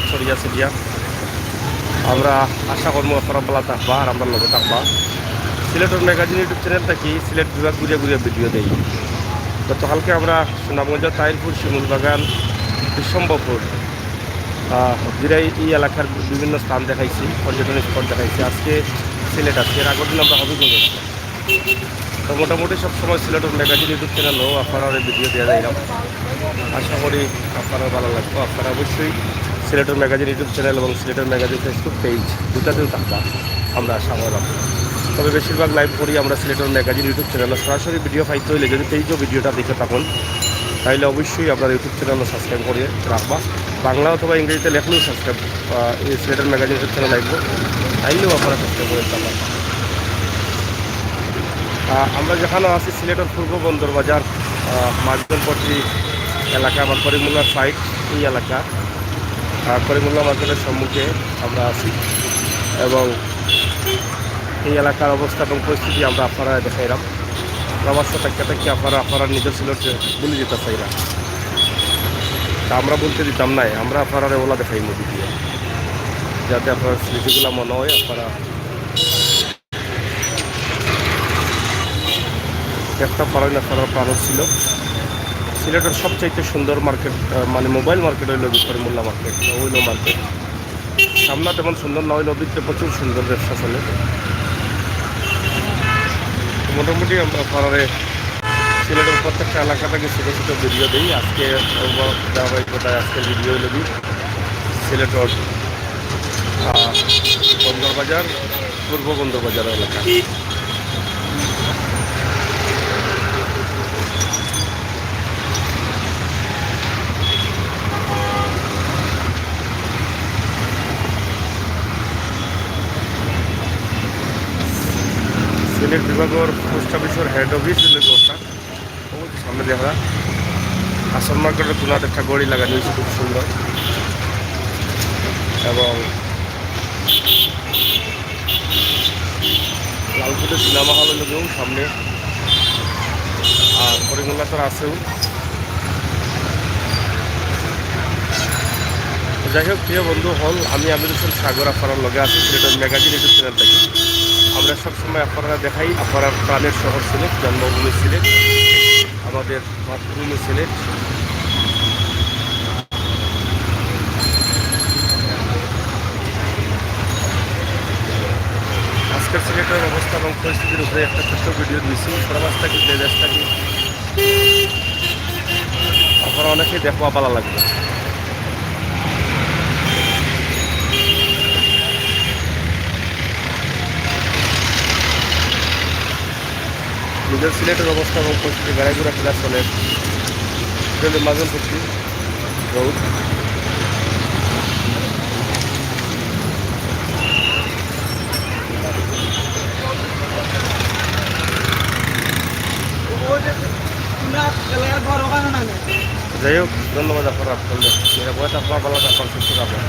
ছড়িয়ে ছিটিয়া আমরা আশা করবো আপনারা ভালো থাকবা আর আমরা লগে থাকবা। সিলেটের ম্যাগাজিন ইউটিউব চ্যানেল থেকে সিলেট বিভাগ ঘুরে ঘুরে ভিডিও দেই। গতকালকে আমরা সুনামগঞ্জ তাইলপুর শিমুলবাগান বিশ্বম্বপুর জিরাই এই এলাকার বিভিন্ন স্থান দেখাইছি, পর্যটন স্পট দেখাইছি। আজকে সিলেট আসছি, এর আগের দিন আমরা হবিগঞ্জ আসছি। তো মোটামুটি সবসময় সিলেটের ম্যাগাজিন ইউটিউব চ্যানেলও আপনারা ভিডিও দেওয়া যাইলাম। আশা করি আপনারা ভালো লাগবে। আপনারা অবশ্যই সিলেটের ম্যাগাজিন ইউটিউব চ্যানেল এবং সিলেটের ম্যাগাজিন ফেসবুক পেজ দুটাতেও থাকবা আমরা আশা করলাম। তবে বেশিরভাগ লাইভ করি আমরা সিলেটের ম্যাগাজিন ইউটিউব চ্যানেলে। সরাসরি ভিডিও পাইতে হইলে যদি পেজও ভিডিওটা দেখে থাকুন তাহলে অবশ্যই আপনার ইউটিউব চ্যানেলও সাবস্ক্রাইব করে রাখবা। বাংলা অথবা ইংরেজিতে লেখলেও সাবস্ক্রাইব, এই সিলেটের ম্যাগাজিন ইউটিউব চ্যানেল লাগবে তাইলেও আপনারা সাবস্ক্রাইব করে থাকবেন। আমরা যেখানে আছি সিলেটের পূর্ব বন্দরবাজার মাঝজনপট্টি এলাকা বা করিমুল্লার সাইড, এই এলাকা করিমুল্লা মার্কেটের সম্মুখে আমরা আছি এবং এই এলাকার অবস্থা এবং পরিস্থিতি আমরা আপনারা দেখাইলাম। প্রবাসে থাকি আপনারা নিজের সিলেটে বলে দিতে চাইলাম, তা আমরা বলতে দিতাম নাই, আমরা আপনারা ওলা দেখাই মুভি দিয়ে, যাতে আপনার স্মৃতিগুলো মনে হয় আপনারা দেখতে পারেন। আপনারা প্রাণ ছিল সিলেটের সবচাইতে সুন্দর মার্কেট, মানে মোবাইল মার্কেট হইল করিমুল্লা মার্কেট, হইল মার্কেট। সামনা তেমন সুন্দর না হইলেও দিকটা প্রচুর সুন্দর, ব্যবসা চলে। মোটামুটি আমরা পাড়ারে সিলেটের প্রত্যেকটা এলাকা থেকে ছোটো ছোটো ভিডিও দিই। আজকে ধারাবাহিকতায় আজকের ভিডিও লবি সিলেটের বন্দরবাজার, পূর্ব বন্দরবাজার এলাকা। সিলেট বিভাগের পোস্ট অফিসের হেড অফিস ওটা সামনে দেখা আসন মার্কেটের কোনাতে একটা গড়ি লাগানো হয়েছে, খুব সুন্দর। এবং লালপুরের সিনেমা হল লগেও সামনে, আর করিমুল্লা তো আছেও। যাই হোক, প্রিয় বন্ধু হল, আমি আমির হোসেন সাগর আপনার লগে আছি সিলেটের ম্যাগাজিন ইউটিউব চ্যানেল থেকে। আমরা সবসময় আপনারা দেখাই আপনার প্রাণের শহর সিলেট, জন্মভূমি সিলেট, আমাদের মাতৃভূমি সিলেট। আজকের সিলেটের অবস্থা এবং পরিস্থিতির উপরে একটা ছোট্ট ভিডিও দিয়েছি। প্রবাস থাকি, দেশ থাকি, আপনারা অনেকেই দেখবা ভালো লাগবে। নিজের সিলেটের অবস্থা এবং পরিস্থিতি গাড়ি ঘোড়া ফেলা চলে। এটা মাঝনপট্টি রোড। যাই হোক, ধন্যবাদ আপনারা, নিরাপদ আপনার ভালো থাকুন, সুস্থ থাকুন।